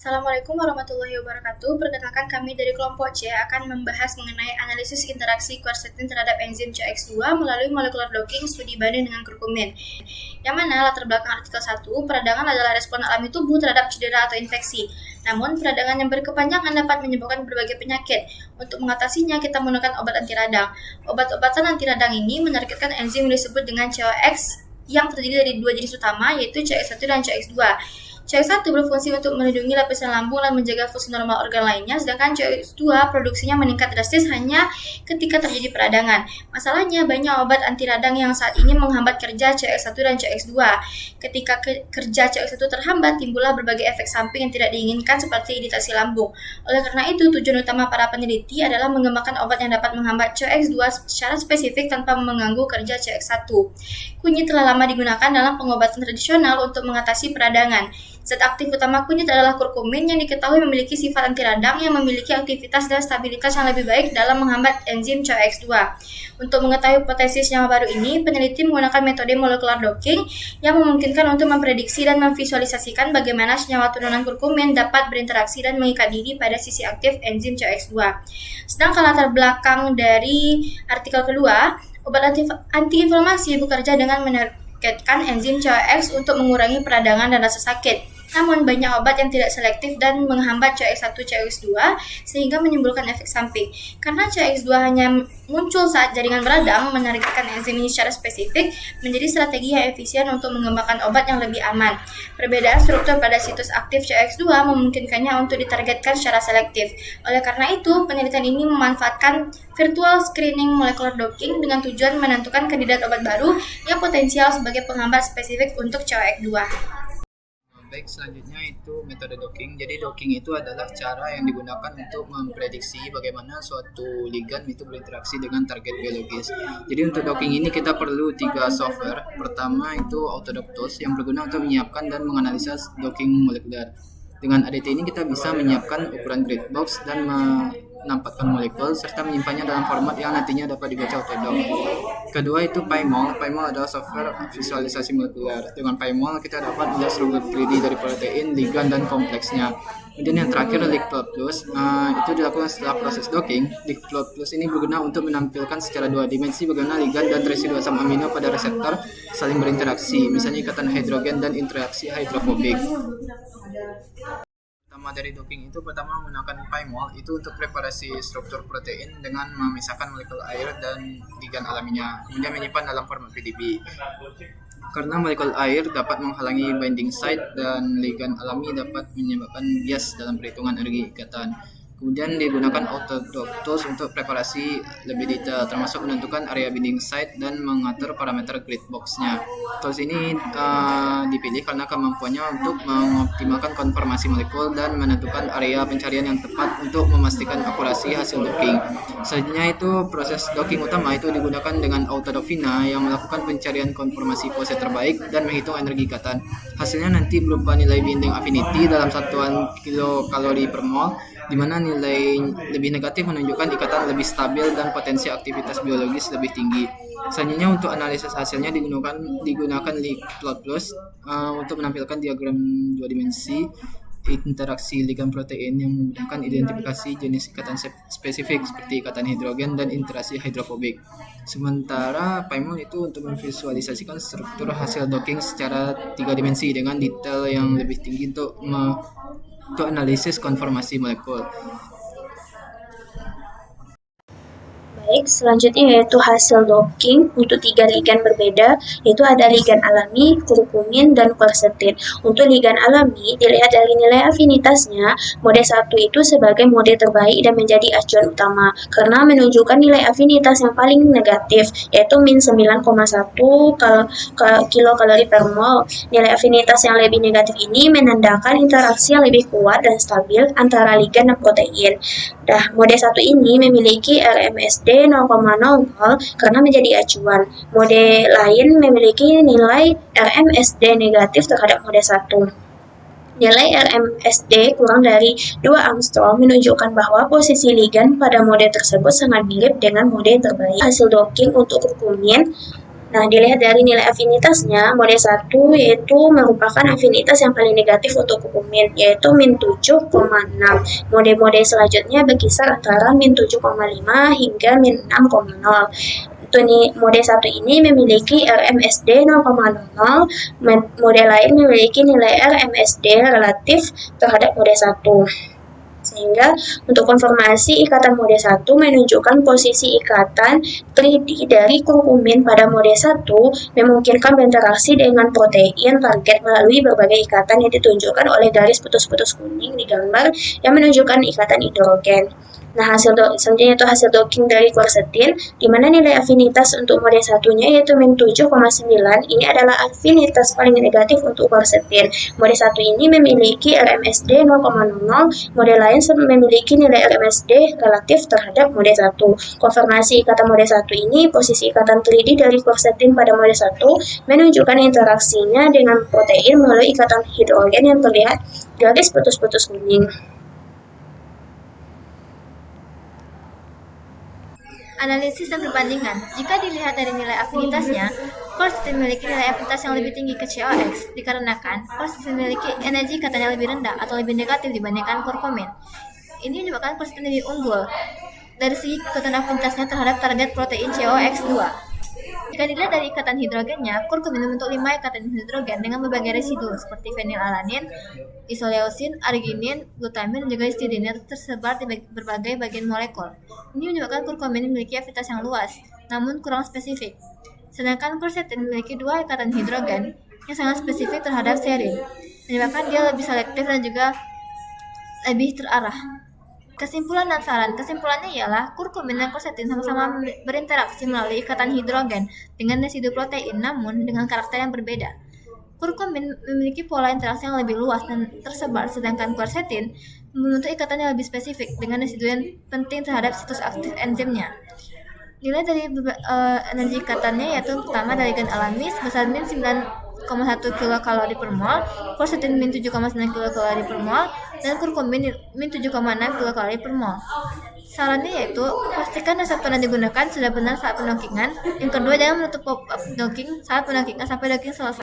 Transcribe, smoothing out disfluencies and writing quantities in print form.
Assalamualaikum warahmatullahi wabarakatuh. Perkenalkan kami dari kelompok C akan membahas mengenai analisis interaksi quercetin terhadap enzim CX2 melalui molecular docking studi banding dengan kurkumin. Yang mana latar belakang artikel 1, peradangan adalah respon alami tubuh terhadap cedera atau infeksi. Namun, peradangan yang berkepanjangan dapat menyebabkan berbagai penyakit. Untuk mengatasinya, kita menggunakan obat anti radang. Obat-obatan anti radang ini menargetkan enzim yang disebut dengan COX yang terdiri dari dua jenis utama, yaitu CX1 dan CX2. CX1 berfungsi untuk melindungi lapisan lambung dan menjaga fungsi normal organ lainnya, sedangkan CX2 produksinya meningkat drastis hanya ketika terjadi peradangan. Masalahnya, banyak obat anti radang yang saat ini menghambat kerja CX1 dan CX2. Ketika kerja CX1 terhambat, timbullah berbagai efek samping yang tidak diinginkan seperti iritasi lambung. Oleh karena itu, tujuan utama para peneliti adalah mengembangkan obat yang dapat menghambat CX2 secara spesifik tanpa mengganggu kerja CX1. Kunyit telah lama digunakan dalam pengobatan tradisional untuk mengatasi peradangan. Zat aktif utama kunyit adalah kurkumin yang diketahui memiliki sifat anti radang yang memiliki aktivitas dan stabilitas yang lebih baik dalam menghambat enzim COX2. Untuk mengetahui potensi senyawa baru ini, peneliti menggunakan metode molecular docking yang memungkinkan untuk memprediksi dan memvisualisasikan bagaimana senyawa turunan kurkumin dapat berinteraksi dan mengikat diri pada sisi aktif enzim COX2. Sedangkan latar belakang dari artikel kedua, obat antiinflamasi bekerja dengan menargetkan enzim COX untuk mengurangi peradangan dan rasa sakit. Namun, banyak obat yang tidak selektif dan menghambat COX1, COX2 sehingga menimbulkan efek samping. Karena COX2 hanya muncul saat jaringan beradang, menargetkan enzim ini secara spesifik menjadi strategi yang efisien untuk mengembangkan obat yang lebih aman. Perbedaan struktur pada situs aktif COX2 memungkinkannya untuk ditargetkan secara selektif. Oleh karena itu, penelitian ini memanfaatkan virtual screening molecular docking dengan tujuan menentukan kandidat obat baru yang potensial sebagai penghambat spesifik untuk COX2. Baik, selanjutnya itu metode docking. Jadi docking itu adalah cara yang digunakan untuk memprediksi bagaimana suatu ligan itu berinteraksi dengan target biologis. Jadi untuk docking ini kita perlu 3 software. Pertama itu Autodock Tools yang berguna untuk menyiapkan dan menganalisa docking molekuler. Dengan ADT ini kita bisa menyiapkan ukuran grid box dan menampakkan molekul serta menyimpannya dalam format yang nantinya dapat dibaca Autodock. Kedua itu PyMol. PyMol adalah software visualisasi molekuler. Dengan PyMol kita dapat melihat struktur 3D dari protein, ligan, dan kompleksnya. Kemudian yang terakhir LeakPlot Plus, itu dilakukan setelah proses docking. LeakPlot Plus ini berguna untuk menampilkan secara 2 dimensi bagaimana ligan dan residu asam amino pada reseptor saling berinteraksi, misalnya ikatan hidrogen dan interaksi hidrofobik. Pertama dari docking itu pertama menggunakan PyMol itu untuk preparasi struktur protein dengan memisahkan molekul air dan ligan alaminya, kemudian menyimpan dalam format PDB. Karena molekul air dapat menghalangi binding site dan ligan alami dapat menyebabkan bias dalam perhitungan energi ikatan. Kemudian digunakan Autodock Tools untuk preparasi lebih detail, termasuk menentukan area binding site dan mengatur parameter grid box-nya. Tools ini dipilih karena kemampuannya untuk mengoptimalkan konformasi molekul dan menentukan area pencarian yang tepat untuk memastikan akurasi hasil docking. Selanjutnya itu proses docking utama itu digunakan dengan Autodock Vina yang melakukan pencarian konformasi pose terbaik dan menghitung energi ikatan. Hasilnya nanti berupa nilai binding affinity dalam satuan kilokalori per mol, di mana nilai lebih negatif menunjukkan ikatan lebih stabil dan potensi aktivitas biologis lebih tinggi. Selanjutnya untuk analisis hasilnya digunakan LeakPlot Plus untuk menampilkan diagram 2 dimensi interaksi ligan protein yang memudahkan identifikasi jenis ikatan spesifik seperti ikatan hidrogen dan interaksi hidrofobik. Sementara PyMol itu untuk memvisualisasikan struktur hasil docking secara 3 dimensi dengan detail yang lebih tinggi untuk analisis konformasi molekul. Baik, selanjutnya yaitu hasil docking untuk 3 ligan berbeda, yaitu ada ligan alami, kurkumin, dan quercetin. Untuk ligan alami, dilihat dari nilai afinitasnya, mode 1 itu sebagai mode terbaik dan menjadi acuan utama, karena menunjukkan nilai afinitas yang paling negatif, yaitu min 9,1 kilokalori per mol. Nilai afinitas yang lebih negatif ini menandakan interaksi yang lebih kuat dan stabil antara ligan dan protein. Mode 1 ini memiliki RMSD 0,00 karena menjadi acuan. Mode lain memiliki nilai RMSD negatif terhadap mode 1. Nilai RMSD kurang dari 2 angstrom menunjukkan bahwa posisi ligan pada mode tersebut sangat mirip dengan mode terbaik. Hasil docking untuk kurkumin Nah, dilihat dari nilai afinitasnya, mode 1 yaitu merupakan afinitas yang paling negatif untuk kurkumin, yaitu min 7,6. Mode-mode selanjutnya berkisar antara min 7,5 hingga min 6,0. Untuk mode 1 ini memiliki RMSD 0,00, mode lain memiliki nilai RMSD relatif terhadap mode 1. Sehingga untuk konfirmasi ikatan mode 1 menunjukkan posisi ikatan 3D dari kurkumin pada mode 1 memungkinkan berinteraksi dengan protein target melalui berbagai ikatan yang ditunjukkan oleh garis putus-putus kuning di gambar yang menunjukkan ikatan hidrogen. Nah, selanjutnya itu hasil docking dari quercetin, di mana nilai afinitas untuk mode 1-nya yaitu min 7,9. Ini adalah afinitas paling negatif untuk quercetin. Mode 1 ini memiliki RMSD 0,00, mode lain memiliki nilai RMSD relatif terhadap mode 1. Konfirmasi ikatan mode 1 ini, posisi ikatan 3D dari quercetin pada mode 1 menunjukkan interaksinya dengan protein melalui ikatan hidrogen yang terlihat garis putus-putus kuning. Analisis dan perbandingan. Jika dilihat dari nilai afinitasnya, quercetin memiliki nilai afinitas yang lebih tinggi ke COX dikarenakan quercetin memiliki energi ikatan yang lebih rendah atau lebih negatif dibandingkan kurkumin. Ini menyebabkan quercetin lebih unggul dari segi ikatan afinitasnya terhadap target protein COX2. Jika dilihat dari ikatan hidrogennya, kurkumin membentuk 5 ikatan hidrogen dengan berbagai residu seperti fenilalanin, isoleucin, arginin, glutamin, dan juga histidin yang tersebar di berbagai bagian molekul. Ini menyebabkan kurkumin memiliki afinitas yang luas, namun kurang spesifik. Sedangkan quercetin memiliki 2 ikatan hidrogen yang sangat spesifik terhadap serin, menyebabkan dia lebih selektif dan juga lebih terarah. Kesimpulan dan saran. Kesimpulannya ialah kurkumin dan quercetin sama-sama berinteraksi melalui ikatan hidrogen dengan residu protein, namun dengan karakter yang berbeda. Kurkumin memiliki pola interaksi yang lebih luas dan tersebar, sedangkan quercetin membentuk ikatan yang lebih spesifik dengan residu yang penting terhadap situs aktif enzimnya. Nilai dari energi ikatannya yaitu pertama dari gen alami sebesar min 9,1 kilokalori per mol, quercetin min 7,9 kilokalori per mol, dan kurkumin min 7,6 kilokalori per mol. Sarannya yaitu pastikan reseptor yang digunakan sudah benar saat pendockingan. Yang kedua, jangan menutup pop-up docking saat pendockingan sampai docking selesai.